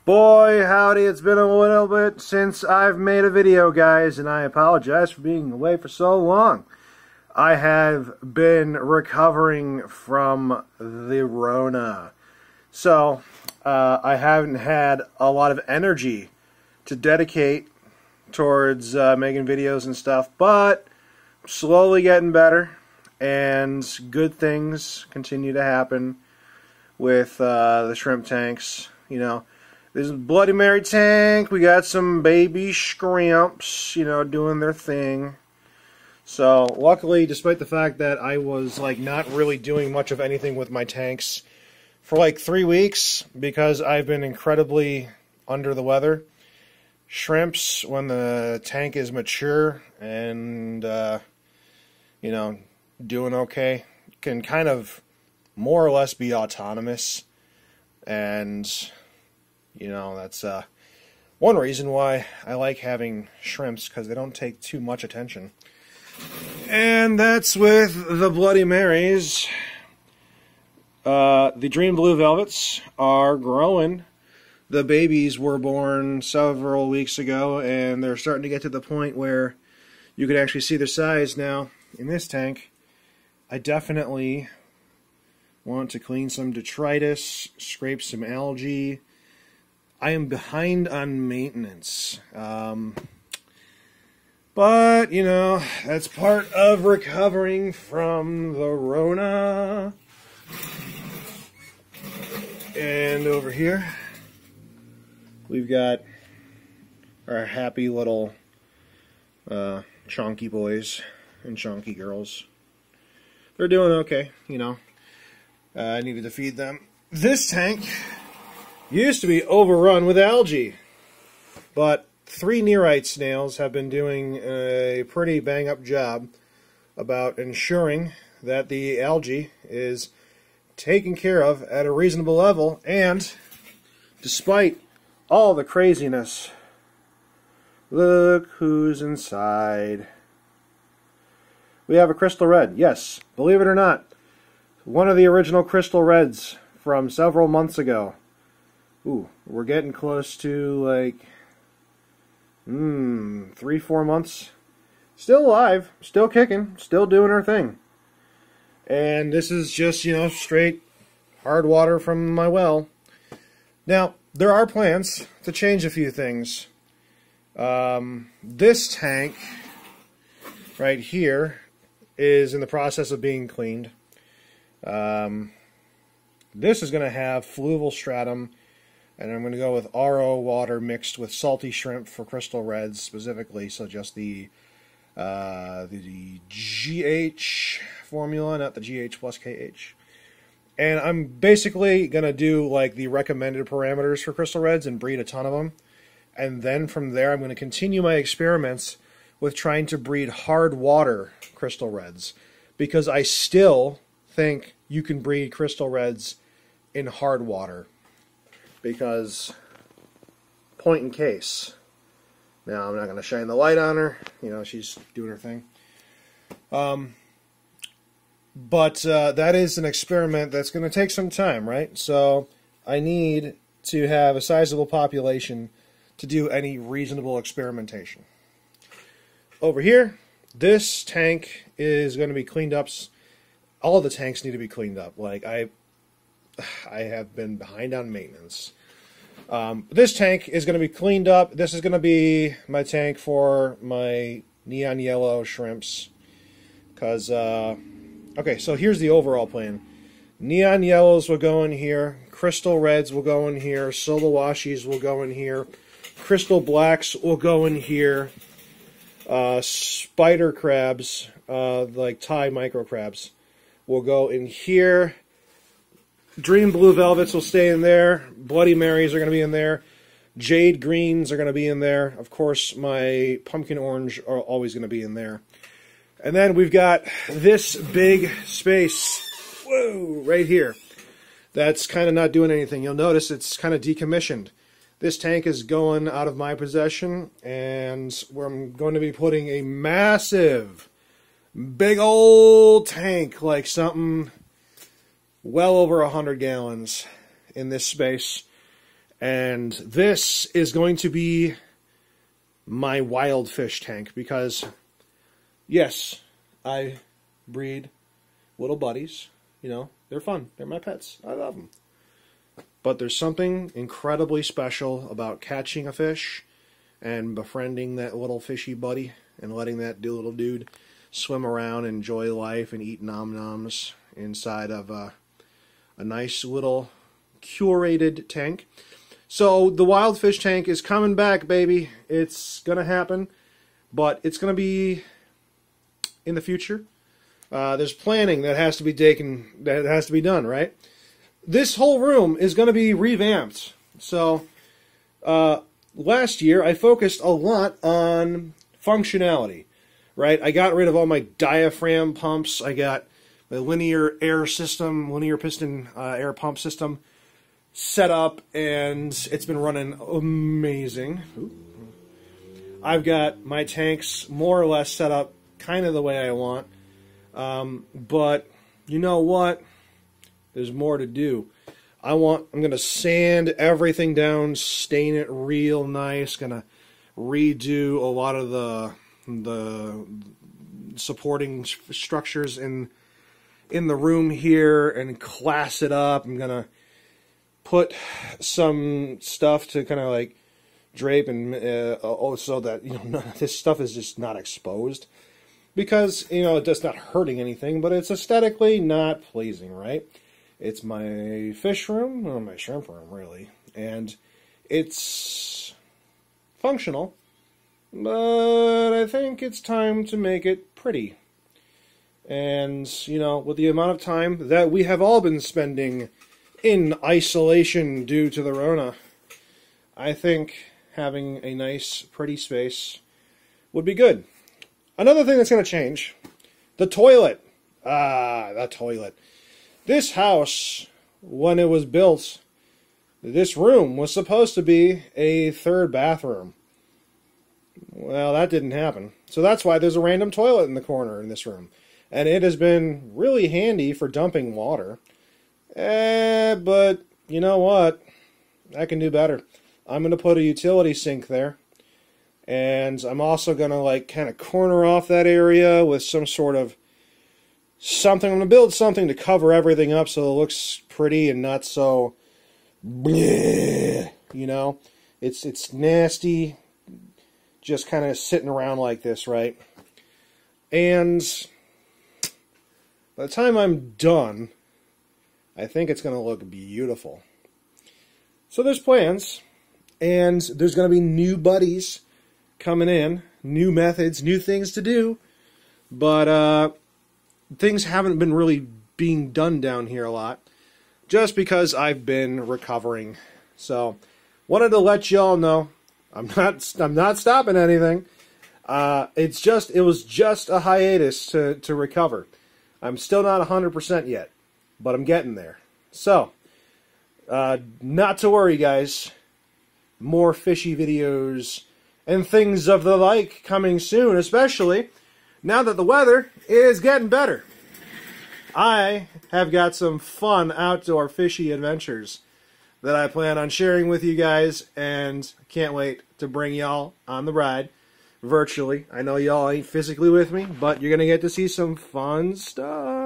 Boy, howdy, it's been a little bit since I've made a video, guys, and I apologize for being away for so long. I have been recovering from the Rona. So, I haven't had a lot of energy to dedicate towards making videos and stuff, but slowly getting better, and good things continue to happen with the shrimp tanks, you know. There's a Bloody Mary tank. We got some baby shrimps, you know, doing their thing. So, luckily, despite the fact that I was, like, not really doing much of anything with my tanks for, like, 3 weeks, because I've been incredibly under the weather, shrimps, when the tank is mature and, you know, doing okay, can kind of more or less be autonomous. And you know, that's one reason why I like having shrimps, because they don't take too much attention. And that's with the Bloody Marys. The Dream Blue Velvets are growing. The babies were born several weeks ago, and they're starting to get to the point where you can actually see their size now in this tank. I definitely want to clean some detritus, scrape some algae. I am behind on maintenance, but, you know, that's part of recovering from the Rona. And over here, we've got our happy little chonky boys and chonky girls. They're doing okay, you know. I needed to feed them. This tank used to be overrun with algae, but 3 Nearite snails have been doing a pretty bang-up job about ensuring that the algae is taken care of at a reasonable level, and despite all the craziness, look who's inside. We have a crystal red. Yes, believe it or not, one of the original crystal reds from several months ago. Ooh, we're getting close to, like, 3-4 months. Still alive, still kicking, still doing her thing. And this is just, you know, straight hard water from my well. Now, there are plans to change a few things. This tank right here is in the process of being cleaned. This is going to have fluval stratum, and I'm going to go with RO water mixed with salty shrimp for crystal reds specifically, so just the GH formula, not the GH plus KH. And I'm basically going to do like the recommended parameters for crystal reds and breed a ton of them. And then from there I'm going to continue my experiments with trying to breed hard water crystal reds, because I still think you can breed crystal reds in hard water. Because, point in case. Now, I'm not going to shine the light on her. You know, she's doing her thing. But that is an experiment that's going to take some time, right? So, I need to have a sizable population to do any reasonable experimentation. Over here, this tank is going to be cleaned up. All of the tanks need to be cleaned up. Like, I have been behind on maintenance. This tank is going to be cleaned up. This is going to be my tank for my neon yellow shrimps. Because, okay, so here's the overall plan. Neon yellows will go in here. Crystal reds will go in here. Solawashis will go in here. Crystal blacks will go in here. Spider crabs, like Thai micro crabs, will go in here. Dream Blue Velvets will stay in there. Bloody Marys are going to be in there. Jade Greens are going to be in there. Of course, my Pumpkin Orange are always going to be in there. And then we've got this big space, whoa, right here. That's kind of not doing anything. You'll notice it's kind of decommissioned. This tank is going out of my possession, and I'm going to be putting a massive, big old tank, like something well over 100 gallons in this space. And this is going to be my wild fish tank because, yes, I breed little buddies. You know, they're fun. They're my pets. I love them. But there's something incredibly special about catching a fish and befriending that little fishy buddy and letting that little dude swim around and enjoy life and eat nom-noms inside of a nice little curated tank. So the wild fish tank is coming back, baby. It's going to happen, but it's going to be in the future. There's planning that has to be taken, that has to be done, right? This whole room is going to be revamped. So last year I focused a lot on functionality, right? I got rid of all my diaphragm pumps. I got the linear air system, linear piston air pump system set up, and it's been running amazing. I've got my tanks more or less set up kind of the way I want, but you know what? There's more to do. I'm going to sand everything down, stain it real nice, going to redo a lot of the supporting structures in the room here and class it up. I'm going to put some stuff to kind of like drape and so that, you know, none of this stuff is just not exposed, because, you know, it's not hurting anything, but it's aesthetically not pleasing, right? It's my fish room, well, my shrimp room, really, and it's functional, but I think it's time to make it pretty. And, you know, with the amount of time that we have all been spending in isolation due to the Rona, I think having a nice, pretty space would be good. Another thing that's going to change, the toilet. The toilet. This house, when it was built, this room was supposed to be a third bathroom. Well, that didn't happen. So that's why there's a random toilet in the corner in this room. And it has been really handy for dumping water. But you know what? I can do better. I'm going to put a utility sink there. And I'm also going to like kind of corner off that area with some sort of something. I'm going to build something to cover everything up so it looks pretty and not so bleh, you know? It's nasty just kind of sitting around like this, right? And by the time I'm done, I think it's going to look beautiful. So there's plans, and there's going to be new buddies coming in, new methods, new things to do, but things haven't been really being done down here a lot, just because I've been recovering. So wanted to let y'all know I'm not stopping anything. It was just a hiatus to recover. I'm still not 100% yet, but I'm getting there. So, not to worry, guys. More fishy videos and things of the like coming soon, especially now that the weather is getting better. I have got some fun outdoor fishy adventures that I plan on sharing with you guys, and can't wait to bring y'all on the ride virtually. I know y'all ain't physically with me, but you're going to get to see some fun stuff.